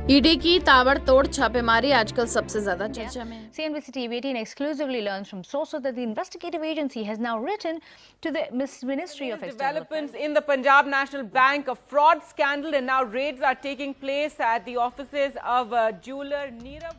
ED की ताबड़तोड़ छापेमारी आजकल सबसे ज्यादा चर्चा में है। CNBC TV18 exclusively learns from sources that the investigative agency has now written to the Ministry of External Developments in the Punjab National Bank, a fraud scandal, and now raids are taking place at the offices of jeweler Nirav.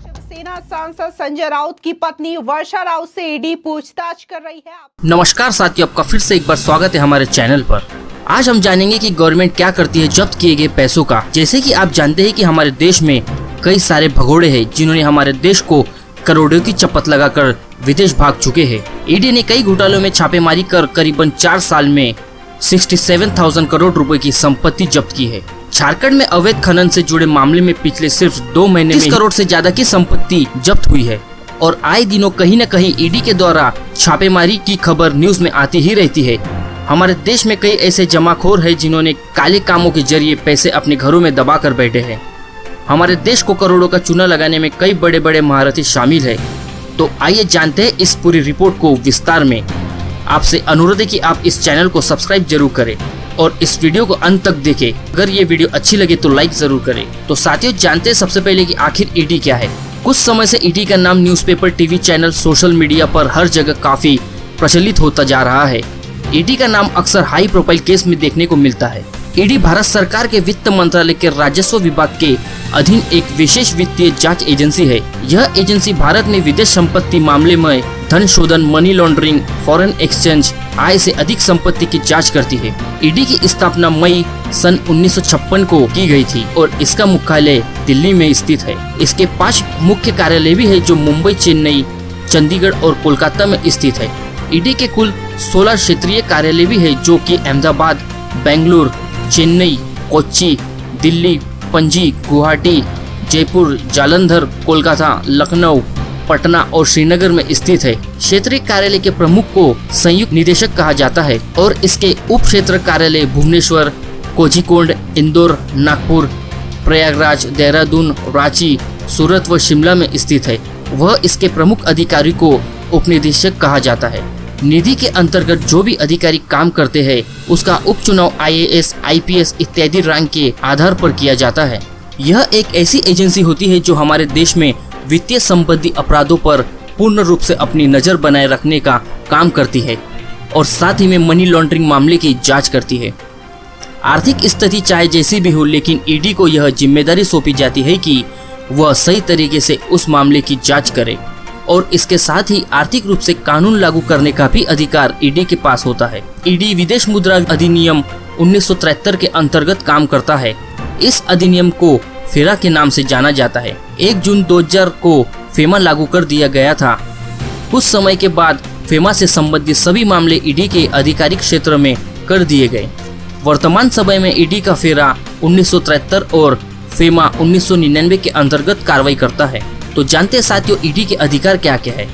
Shiv Sena सांसद संजय राउत की पत्नी वर्षा राउत से ED पूछताछ कर रही है। नमस्कार साथियों, आपका फिर से एक बार स्वागत है हमारे चैनल पर। आज हम जानेंगे कि गवर्नमेंट क्या करती है जब्त किए गए पैसों का। जैसे कि आप जानते हैं कि हमारे देश में कई सारे भगोड़े हैं जिन्होंने हमारे देश को करोड़ों की चपत लगाकर विदेश भाग चुके हैं। ईडी ने कई घोटालों में छापेमारी कर करीबन 4 साल में 67,000 करोड़ रुपए की संपत्ति जब्त की है। झारखंड में अवैध खनन से जुड़े मामले में पिछले सिर्फ 2 महीने में 30 करोड़ से ज्यादा की संपत्ति जब्त हुई है और आए दिनों कहीं न कहीं ईडी के द्वारा छापेमारी की खबर न्यूज में आती ही रहती है। हमारे देश में कई ऐसे जमाखोर हैं जिन्होंने काले कामों के जरिए पैसे अपने घरों में दबा कर बैठे हैं। हमारे देश को करोड़ों का चूना लगाने में कई बड़े बड़े महारथी शामिल है। तो आइए जानते हैं इस पूरी रिपोर्ट को विस्तार में। आपसे अनुरोध है कि आप इस चैनल को सब्सक्राइब जरूर करें और इस वीडियो को अंत तक देखें। अगर ये वीडियो अच्छी लगे तो लाइक जरूर करें। तो साथियों, जानते हैं सबसे पहले कि आखिर ईडी क्या है। कुछ समय से ईडी का नाम newspaper, TV channel, social media पर हर जगह काफी प्रचलित होता जा रहा है। ईडी का नाम अक्सर हाई प्रोफाइल केस में देखने को मिलता है। ईडी भारत सरकार के वित्त मंत्रालय के राजस्व विभाग के अधीन एक विशेष वित्तीय जांच एजेंसी है। यह एजेंसी भारत में विदेश संपत्ति मामले में धन शोधन, मनी लॉन्ड्रिंग, फॉरेन एक्सचेंज, आय से अधिक संपत्ति की जांच करती है। ईडी की स्थापना मई सन 1956 को की गई थी और इसका मुख्यालय दिल्ली में स्थित है। इसके 5 मुख्य कार्यालय भी है जो मुंबई, चेन्नई, चंडीगढ़ और कोलकाता में स्थित है। ईडी के कुल 16 क्षेत्रीय कार्यालय भी है जो कि अहमदाबाद, बेंगलुरु, चेन्नई, कोच्चि, दिल्ली, पणजी, गुवाहाटी, जयपुर, जालंधर, कोलकाता, लखनऊ, पटना और श्रीनगर में स्थित है। क्षेत्रीय कार्यालय के प्रमुख को संयुक्त निदेशक कहा जाता है और इसके उप क्षेत्र कार्यालय भुवनेश्वर, कोझिकोड, इंदौर, नागपुर, प्रयागराज, देहरादून, रांची, सूरत व शिमला में स्थित है। वह इसके प्रमुख अधिकारी को उपनिदेशक कहा जाता है। निधि के अंतर्गत जो भी अधिकारी काम करते हैं उसका उपचुनाव IAS, IPS इत्यादि रैंक के आधार पर किया जाता है। यह एक ऐसी एजेंसी होती है जो हमारे देश में वित्तीय संबंधी अपराधों पर पूर्ण रूप से अपनी नजर बनाए रखने का काम करती है और साथ ही में मनी लॉन्ड्रिंग मामले की जांच करती है। आर्थिक स्थिति चाहे जैसी भी हो, लेकिन ईडी को यह जिम्मेदारी सौंपी जाती है कि वह सही तरीके से उस मामले की जांच करे और इसके साथ ही आर्थिक रूप से कानून लागू करने का भी अधिकार ईडी के पास होता है। ईडी विदेश मुद्रा अधिनियम 1973 के अंतर्गत काम करता है। इस अधिनियम को फेरा के नाम से जाना जाता है। 1 जून 2000 को फेमा लागू कर दिया गया था। कुछ समय के बाद फेमा से संबंधित सभी मामले ईडी के आधिकारिक क्षेत्र में कर दिए गए। वर्तमान समय में ईडी का फेरा 1973 और फेमा 1999 के अंतर्गत कार्रवाई करता है। तो जानते हैं साथियों, ईडी के अधिकार क्या क्या है।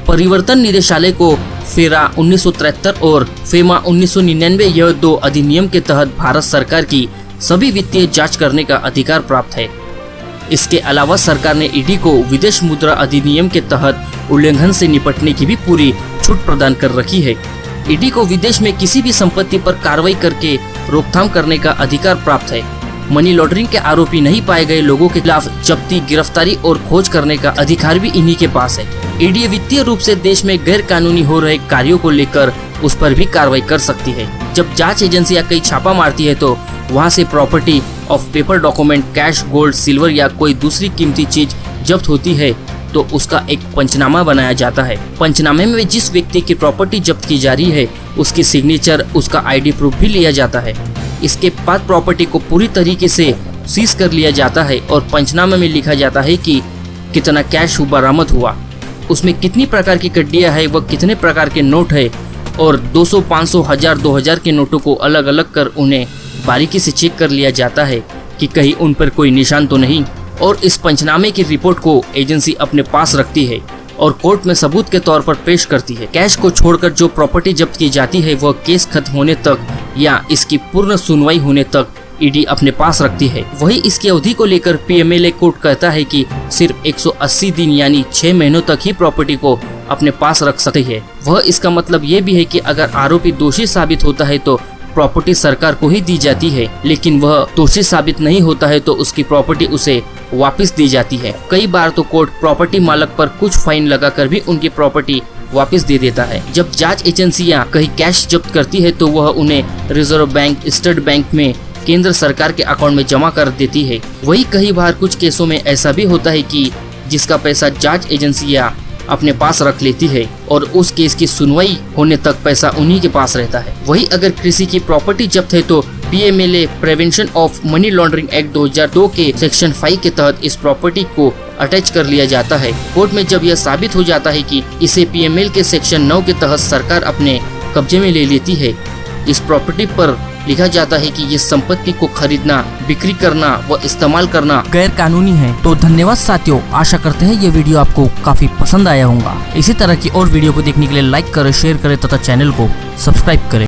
परिवर्तन निदेशालय को फेरा 1973 और फेमा 1999 यह 2 अधिनियम के तहत भारत सरकार की सभी वित्तीय जांच करने का अधिकार प्राप्त है। इसके अलावा सरकार ने ईडी को विदेश मुद्रा अधिनियम के तहत उल्लंघन से निपटने की भी पूरी छूट प्रदान कर रखी है। ईडी को विदेश में किसी भी संपत्ति पर कार्रवाई करके रोकथाम करने का अधिकार प्राप्त है। मनी लॉन्ड्रिंग के आरोपी नहीं पाए गए लोगों के खिलाफ जब्ती, गिरफ्तारी और खोज करने का अधिकार भी इन्हीं के पास है। ईडी वित्तीय रूप से देश में गैर कानूनी हो रहे कार्यों को लेकर उस पर भी कार्रवाई कर सकती है। जब जांच एजेंसियां कहीं छापा मारती है तो वहां से property of paper document, cash, gold, silver या कोई दूसरी कीमती चीज जब्त होती है तो उसका एक पंचनामा बनाया जाता है। पंचनामे में जिस व्यक्ति की प्रॉपर्टी जब्त की जा रही है उसकी सिग्नेचर, उसका ID प्रूफ भी लिया जाता है। इसके बाद प्रॉपर्टी को पूरी तरीके से सीज कर लिया जाता है और पंचनामे में लिखा जाता है कि कितना कैश बरामद हुआ, उसमें कितनी प्रकार की कड्डियां है, वह कितने प्रकार के नोट है और 200, 500, 1000, 2000 के नोटों को अलग अलग कर उन्हें बारीकी से चेक कर लिया जाता है कि कहीं उन पर कोई निशान तो नहीं। और इस पंचनामे की रिपोर्ट को एजेंसी अपने पास रखती है और कोर्ट में सबूत के तौर पर पेश करती है। कैश को छोड़कर जो प्रॉपर्टी जब्त की जाती है वह केस खत्म होने तक या इसकी पूर्ण सुनवाई होने तक ईडी अपने पास रखती है। वही इसकी अवधि को लेकर PMLA कोर्ट कहता है कि सिर्फ 180 दिन यानी 6 महीनों तक ही प्रॉपर्टी को अपने पास रख सकते हैं। वह इसका मतलब ये भी है कि अगर आरोपी दोषी साबित होता है तो प्रॉपर्टी सरकार को ही दी जाती है, लेकिन वह दोषी साबित नहीं होता है तो उसकी प्रॉपर्टी उसे वापस दी जाती है। कई बार तो कोर्ट प्रॉपर्टी मालक पर कुछ फाइन लगाकर भी उनकी प्रॉपर्टी वापस दे देता है। जब जांच एजेंसियां कहीं कैश जब्त करती है तो वह उन्हें रिजर्व बैंक, स्टेट बैंक में केंद्र सरकार के अकाउंट में जमा कर देती है। वही कई बार कुछ केसों में ऐसा भी होता है कि जिसका पैसा जांच एजेंसियां अपने पास रख लेती है और उस केस की सुनवाई होने तक पैसा उन्हीं के पास रहता है। वही अगर किसी की प्रॉपर्टी जब्त है तो PMLA prevention of money laundering act 2002 के सेक्शन 5 के तहत इस प्रॉपर्टी को अटैच कर लिया जाता है। कोर्ट में जब यह साबित हो जाता है कि इसे PML के सेक्शन 9 के तहत सरकार अपने कब्जे में ले लेती है, इस प्रॉपर्टी पर लिखा जाता है कि ये संपत्ति को खरीदना, बिक्री करना व इस्तेमाल करना गैर कानूनी है। तो धन्यवाद साथियों, आशा करते हैं ये वीडियो आपको काफी पसंद आया होगा। इसी तरह की और वीडियो को देखने के लिए लाइक करें, शेयर करें तथा चैनल को सब्सक्राइब करें।